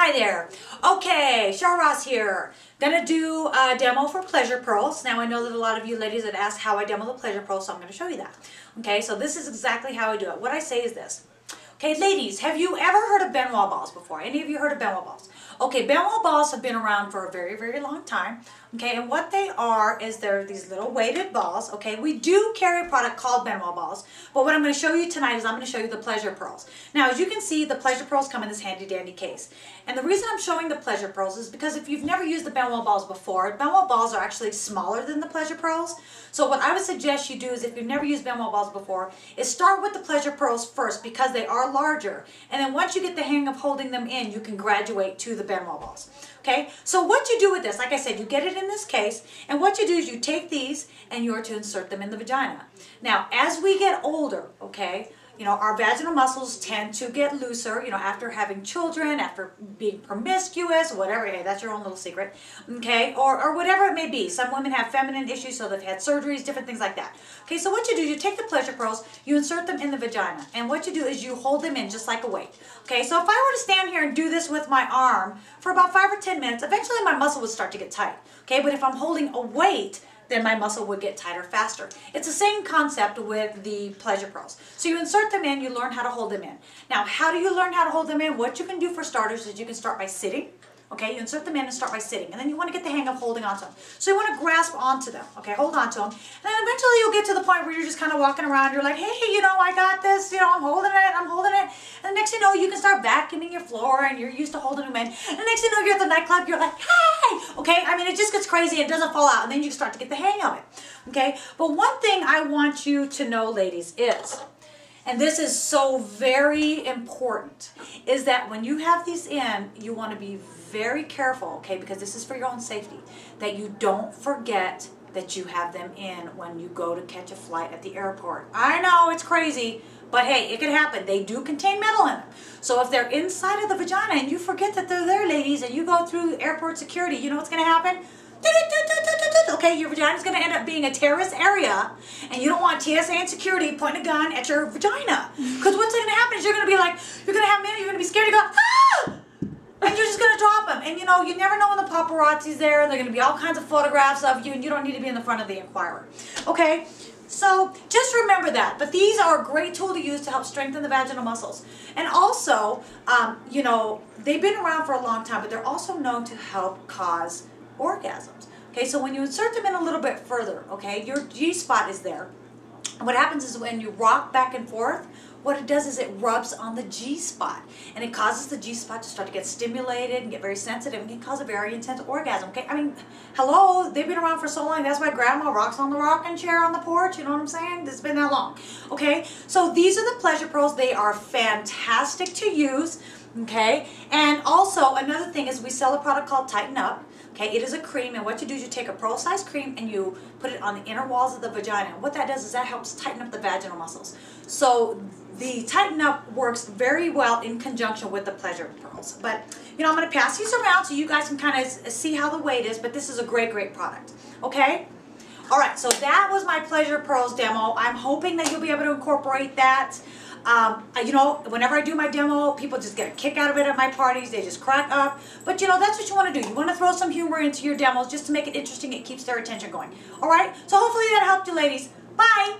Hi there. Okay, Cheryl Ross here. Gonna do a demo for pleasure pearls. Now I know that a lot of you ladies had asked how I demo the pleasure pearls, so I'm gonna show you that. Okay, so this is exactly how I do it. What I say is this. Okay, ladies, have you ever heard of Benoit balls before? Any of you heard of Benoit balls? Okay, Benoit balls have been around for a very, very long time. Okay, and what they are is they're these little weighted balls. Okay, we do carry a product called Benoit balls, but what I'm going to show you tonight is I'm going to show you the pleasure pearls. Now, as you can see, the pleasure pearls come in this handy dandy case. And the reason I'm showing the pleasure pearls is because if you've never used the Benoit balls before, Benoit balls are actually smaller than the pleasure pearls. So what I would suggest you do is, if you've never used Benoit balls before, is start with the pleasure pearls first because they are larger. And then once you get the hang of holding them in, you can graduate to the Benoit balls. Okay, so what you do with this, like I said, you get it in this case, and what you do is you take these and you are to insert them in the vagina. Now, as we get older, okay, you know, our vaginal muscles tend to get looser, you know, after having children, after being promiscuous, whatever, hey, that's your own little secret, okay, or whatever it may be. Some women have feminine issues, so they've had surgeries, different things like that. Okay, so what you do, you take the pleasure pearls, you insert them in the vagina, and what you do is you hold them in just like a weight. Okay, so if I were to stand here and do this with my arm for about 5 or 10 minutes, eventually my muscle would start to get tight. Okay, but if I'm holding a weight, then my muscle would get tighter faster. It's the same concept with the pleasure pearls. So you insert them in, you learn how to hold them in. Now, how do you learn how to hold them in? What you can do for starters is you can start by sitting. Okay, you insert them in and start by sitting. And then you want to get the hang of holding onto them. So you want to grasp onto them. Okay, hold onto them. And then eventually you'll get to the point where you're just kind of walking around. You're like, hey, you know, I got this. You know, I'm holding it. I'm holding it. And the next thing you know, you can start vacuuming your floor and you're used to holding them in. And the next thing you know, you're at the nightclub. You're like, hey! Okay, I mean, it just gets crazy. It doesn't fall out. And then you start to get the hang of it. Okay, but one thing I want you to know, ladies, is, and this is so very important, is that when you have these in, you want to be very careful, okay, because this is for your own safety, that you don't forget that you have them in when you go to catch a flight at the airport. I know, it's crazy, but hey, it could happen. They do contain metal in them. So if they're inside of the vagina and you forget that they're there, ladies, and you go through airport security, you know what's going to happen? Okay, your vagina is going to end up being a terrorist area, and you don't want TSA and security pointing a gun at your vagina. Because what's going to happen is you're going to be like, you're going to have men, you're going to be scared to go, ah! And you're just going to drop them. And you know, you never know when the paparazzi's there. There are going to be all kinds of photographs of you, and you don't need to be in the front of the Inquirer. Okay? So just remember that. But these are a great tool to use to help strengthen the vaginal muscles. And also, you know, they've been around for a long time, but they're also known to help cause orgasms. Okay, so when you insert them in a little bit further, okay, your G-spot is there. And what happens is when you rock back and forth, what it does is it rubs on the G-spot. And it causes the G-spot to start to get stimulated and get very sensitive and can cause a very intense orgasm. Okay, I mean, hello, they've been around for so long. That's why Grandma rocks on the rocking chair on the porch. You know what I'm saying? It's been that long. Okay, so these are the pleasure pearls. They are fantastic to use. Okay, and also another thing is we sell a product called Tighten Up. Okay, it is a cream, and what you do is you take a pearl-sized cream and you put it on the inner walls of the vagina. And what that does is that helps tighten up the vaginal muscles. So the Tighten Up works very well in conjunction with the pleasure pearls. But, you know, I'm going to pass these around so you guys can kind of see how the weight is, but this is a great, great product. Okay? All right, so that was my pleasure pearls demo. I'm hoping that you'll be able to incorporate that. You know, whenever I do my demo, people just get a kick out of it at my parties. They just crack up. But, you know, that's what you want to do. You want to throw some humor into your demos just to make it interesting. It keeps their attention going. All right? So hopefully that helped you, ladies. Bye!